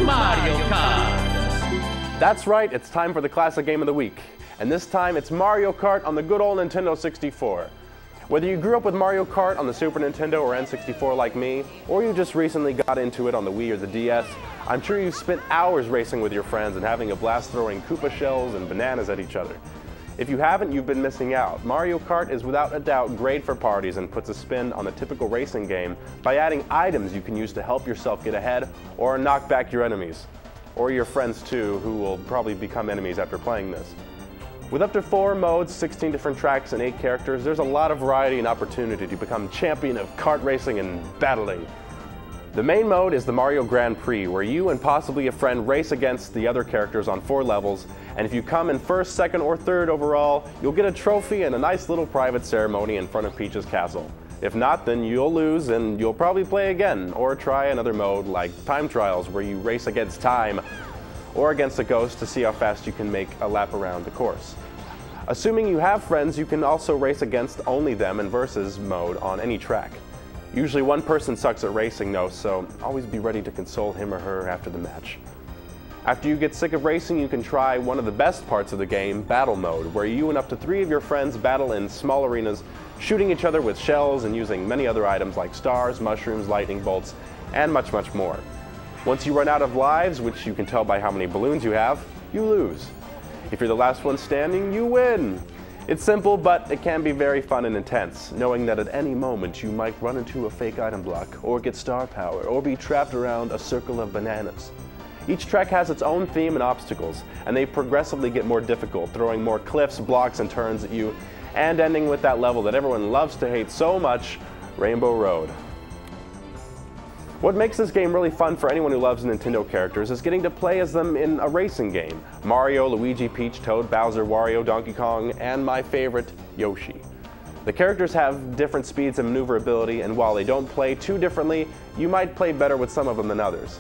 Mario Kart! That's right, it's time for the Classic Game of the Week. And this time it's Mario Kart on the good old Nintendo 64. Whether you grew up with Mario Kart on the Super Nintendo or N64 like me, or you just recently got into it on the Wii or the DS, I'm sure you've spent hours racing with your friends and having a blast throwing Koopa shells and bananas at each other. If you haven't, you've been missing out. Mario Kart is without a doubt great for parties and puts a spin on the typical racing game by adding items you can use to help yourself get ahead or knock back your enemies. Or your friends too, who will probably become enemies after playing this. With up to 4 modes, 16 different tracks, and 8 characters, there's a lot of variety and opportunity to become champion of kart racing and battling. The main mode is the Mario Grand Prix, where you and possibly a friend race against the other characters on 4 levels, and if you come in 1st, 2nd, or 3rd overall, you'll get a trophy and a nice little private ceremony in front of Peach's castle. If not, then you'll lose and you'll probably play again, or try another mode like Time Trials, where you race against time, or against a ghost to see how fast you can make a lap around the course. Assuming you have friends, you can also race against only them in versus mode on any track. Usually one person sucks at racing though, so always be ready to console him or her after the match. After you get sick of racing, you can try one of the best parts of the game, Battle Mode, where you and up to 3 of your friends battle in small arenas, shooting each other with shells and using many other items like stars, mushrooms, lightning bolts, and much, much more. Once you run out of lives, which you can tell by how many balloons you have, you lose. If you're the last one standing, you win. It's simple, but it can be very fun and intense, knowing that at any moment you might run into a fake item block, or get star power, or be trapped around a circle of bananas. Each track has its own theme and obstacles, and they progressively get more difficult, throwing more cliffs, blocks, and turns at you, and ending with that level that everyone loves to hate so much, Rainbow Road. What makes this game really fun for anyone who loves Nintendo characters is getting to play as them in a racing game. Mario, Luigi, Peach, Toad, Bowser, Wario, Donkey Kong, and my favorite, Yoshi. The characters have different speeds and maneuverability, and while they don't play too differently, you might play better with some of them than others.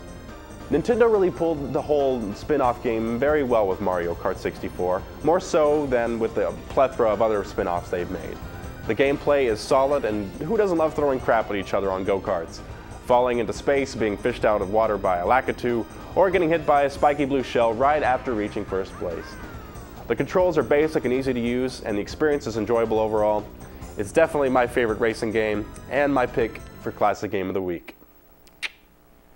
Nintendo really pulled the whole spin-off game very well with Mario Kart 64, more so than with the plethora of other spin-offs they've made. The gameplay is solid, and who doesn't love throwing crap at each other on go-karts? Falling into space, being fished out of water by a Lakitu, or getting hit by a spiky blue shell right after reaching first place. The controls are basic and easy to use, and the experience is enjoyable overall. It's definitely my favorite racing game, and my pick for Classic Game of the Week.